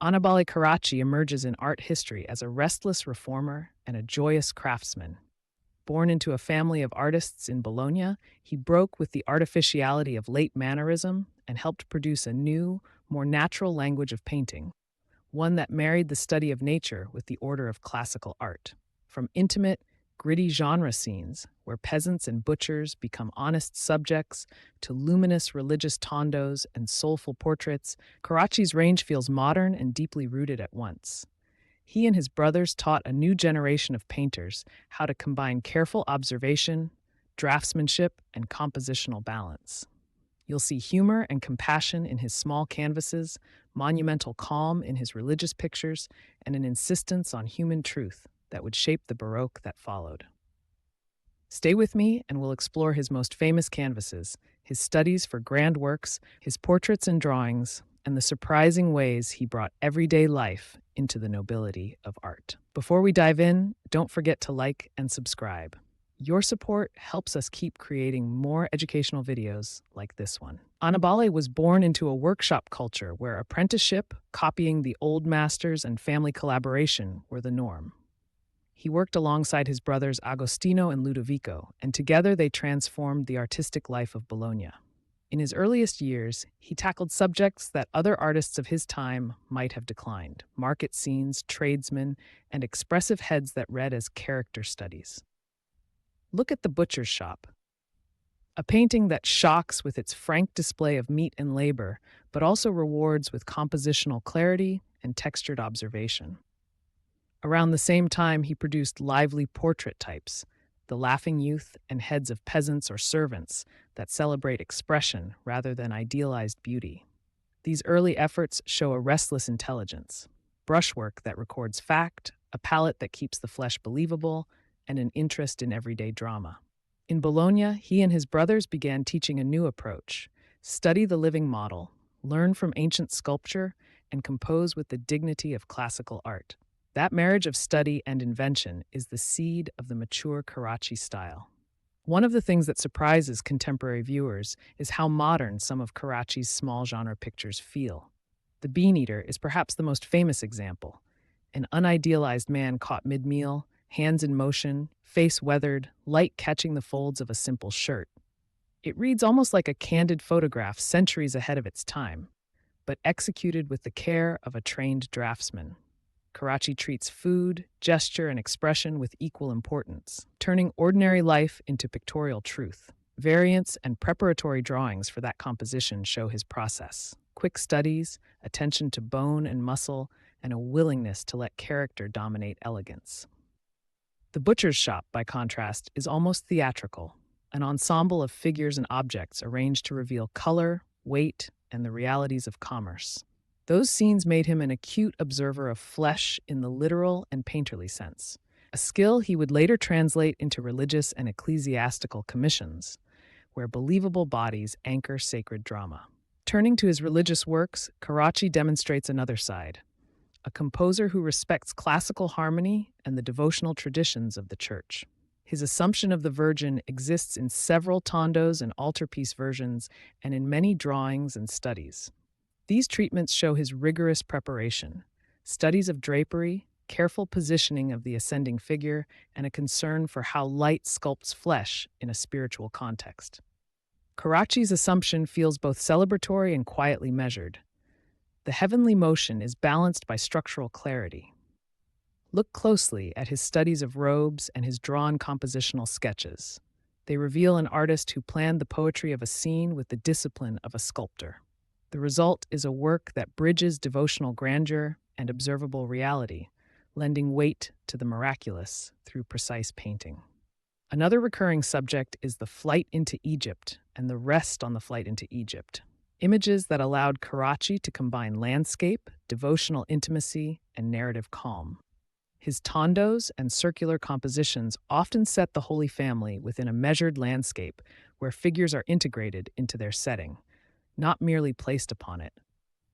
Annibale Carracci emerges in art history as a restless reformer and a joyous craftsman. Born into a family of artists in Bologna, he broke with the artificiality of late mannerism and helped produce a new, more natural language of painting, one that married the study of nature with the order of classical art. From intimate, gritty genre scenes, where peasants and butchers become honest subjects, to luminous religious tondos and soulful portraits, Carracci's range feels modern and deeply rooted at once. He and his brothers taught a new generation of painters how to combine careful observation, draftsmanship, and compositional balance. You'll see humor and compassion in his small canvases, monumental calm in his religious pictures, and an insistence on human truth that would shape the Baroque that followed. Stay with me and we'll explore his most famous canvases, his studies for grand works, his portraits and drawings, and the surprising ways he brought everyday life into the nobility of art. Before we dive in, don't forget to like and subscribe. Your support helps us keep creating more educational videos like this one. Annibale was born into a workshop culture where apprenticeship, copying the old masters, and family collaboration were the norm. He worked alongside his brothers Agostino and Ludovico, and together they transformed the artistic life of Bologna. In his earliest years, he tackled subjects that other artists of his time might have declined: market scenes, tradesmen, and expressive heads that read as character studies. Look at The Butcher's Shop, a painting that shocks with its frank display of meat and labor, but also rewards with compositional clarity and textured observation. Around the same time, he produced lively portrait types, the laughing youth and heads of peasants or servants that celebrate expression rather than idealized beauty. These early efforts show a restless intelligence, brushwork that records fact, a palette that keeps the flesh believable, and an interest in everyday drama. In Bologna, he and his brothers began teaching a new approach: study the living model, learn from ancient sculpture, and compose with the dignity of classical art. That marriage of study and invention is the seed of the mature Carracci style. One of the things that surprises contemporary viewers is how modern some of Carracci's small genre pictures feel. The Bean Eater is perhaps the most famous example: an unidealized man caught mid-meal, hands in motion, face weathered, light catching the folds of a simple shirt. It reads almost like a candid photograph centuries ahead of its time, but executed with the care of a trained draftsman. Carracci treats food, gesture, and expression with equal importance, turning ordinary life into pictorial truth. Variants and preparatory drawings for that composition show his process: quick studies, attention to bone and muscle, and a willingness to let character dominate elegance. The Butcher's Shop, by contrast, is almost theatrical, an ensemble of figures and objects arranged to reveal color, weight, and the realities of commerce. Those scenes made him an acute observer of flesh in the literal and painterly sense, a skill he would later translate into religious and ecclesiastical commissions, where believable bodies anchor sacred drama. Turning to his religious works, Carracci demonstrates another side: a composer who respects classical harmony and the devotional traditions of the Church. His Assumption of the Virgin exists in several tondos and altarpiece versions, and in many drawings and studies. These treatments show his rigorous preparation: studies of drapery, careful positioning of the ascending figure, and a concern for how light sculpts flesh in a spiritual context. Carracci's Assumption feels both celebratory and quietly measured. The heavenly motion is balanced by structural clarity. Look closely at his studies of robes and his drawn compositional sketches. They reveal an artist who planned the poetry of a scene with the discipline of a sculptor. The result is a work that bridges devotional grandeur and observable reality, lending weight to the miraculous through precise painting. Another recurring subject is the flight into Egypt and the rest on the flight into Egypt, images that allowed Carracci to combine landscape, devotional intimacy, and narrative calm. His tondos and circular compositions often set the Holy Family within a measured landscape where figures are integrated into their setting, not merely placed upon it.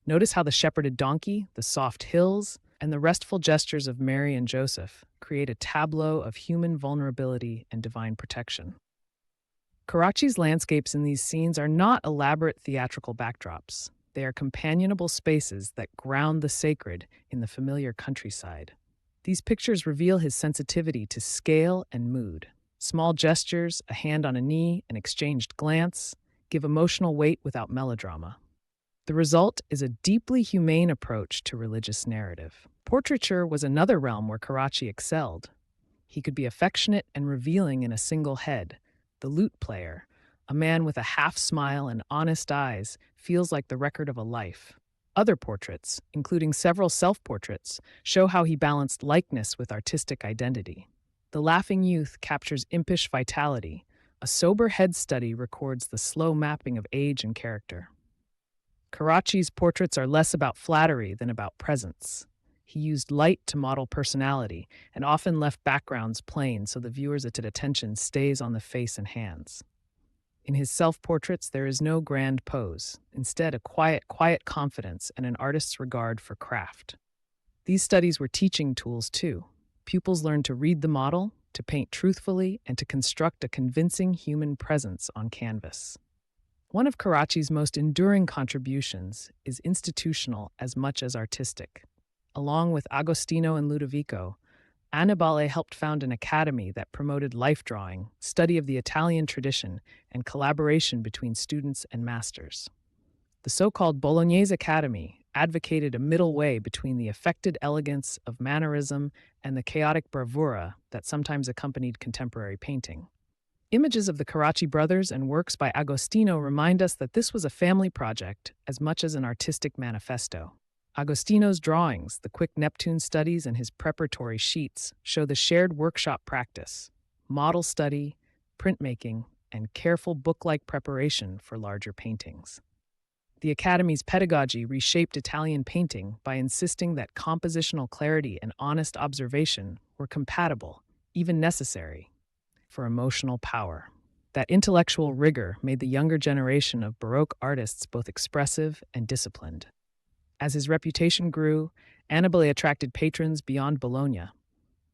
Notice how the shepherded donkey, the soft hills, and the restful gestures of Mary and Joseph create a tableau of human vulnerability and divine protection. Carracci's landscapes in these scenes are not elaborate theatrical backdrops. They are companionable spaces that ground the sacred in the familiar countryside. These pictures reveal his sensitivity to scale and mood. Small gestures, a hand on a knee, an exchanged glance, give emotional weight without melodrama. The result is a deeply humane approach to religious narrative. Portraiture was another realm where Carracci excelled. He could be affectionate and revealing in a single head. The lute player, a man with a half smile and honest eyes, feels like the record of a life. Other portraits, including several self-portraits, show how he balanced likeness with artistic identity. The laughing youth captures impish vitality. A sober head study records the slow mapping of age and character. Carracci's portraits are less about flattery than about presence. He used light to model personality and often left backgrounds plain so the viewer's attention stays on the face and hands. In his self-portraits, there is no grand pose, instead a quiet confidence and an artist's regard for craft. These studies were teaching tools too. Pupils learned to read the model, to paint truthfully, and to construct a convincing human presence on canvas. One of Carracci's most enduring contributions is institutional as much as artistic. Along with Agostino and Ludovico, Annibale helped found an academy that promoted life drawing, study of the Italian tradition, and collaboration between students and masters. The so-called Bolognese Academy advocated a middle way between the affected elegance of mannerism and the chaotic bravura that sometimes accompanied contemporary painting. Images of the Carracci brothers and works by Agostino remind us that this was a family project as much as an artistic manifesto. Agostino's drawings, the quick Neptune studies, and his preparatory sheets show the shared workshop practice, model study, printmaking, and careful book-like preparation for larger paintings. The Academy's pedagogy reshaped Italian painting by insisting that compositional clarity and honest observation were compatible, even necessary, for emotional power. That intellectual rigor made the younger generation of Baroque artists both expressive and disciplined. As his reputation grew, Annibale attracted patrons beyond Bologna.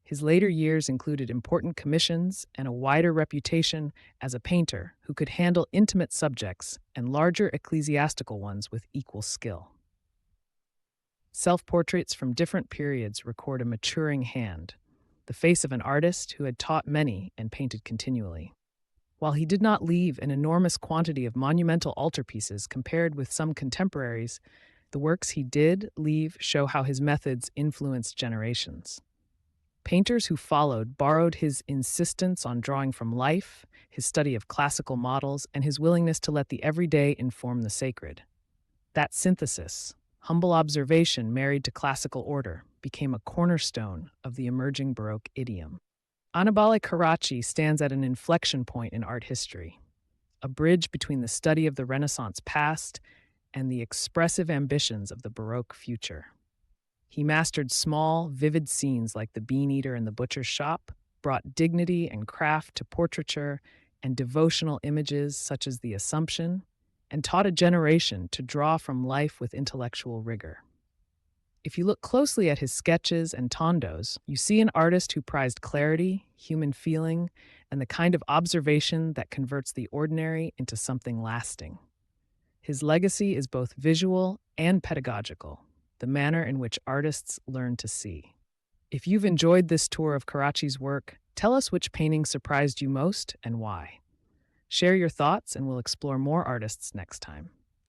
His later years included important commissions and a wider reputation as a painter who could handle intimate subjects and larger ecclesiastical ones with equal skill. Self-portraits from different periods record a maturing hand, the face of an artist who had taught many and painted continually. While he did not leave an enormous quantity of monumental altarpieces compared with some contemporaries, the works he did leave show how his methods influenced generations. Painters who followed borrowed his insistence on drawing from life, his study of classical models, and his willingness to let the everyday inform the sacred. That synthesis, humble observation married to classical order, became a cornerstone of the emerging Baroque idiom. Annibale Carracci stands at an inflection point in art history, a bridge between the study of the Renaissance past and the expressive ambitions of the Baroque future. He mastered small, vivid scenes like the bean eater in the butcher's shop, brought dignity and craft to portraiture and devotional images such as the Assumption, and taught a generation to draw from life with intellectual rigor. If you look closely at his sketches and tondos, you see an artist who prized clarity, human feeling, and the kind of observation that converts the ordinary into something lasting. His legacy is both visual and pedagogical, the manner in which artists learn to see. If you've enjoyed this tour of Carracci's work, tell us which painting surprised you most and why. Share your thoughts and we'll explore more artists next time.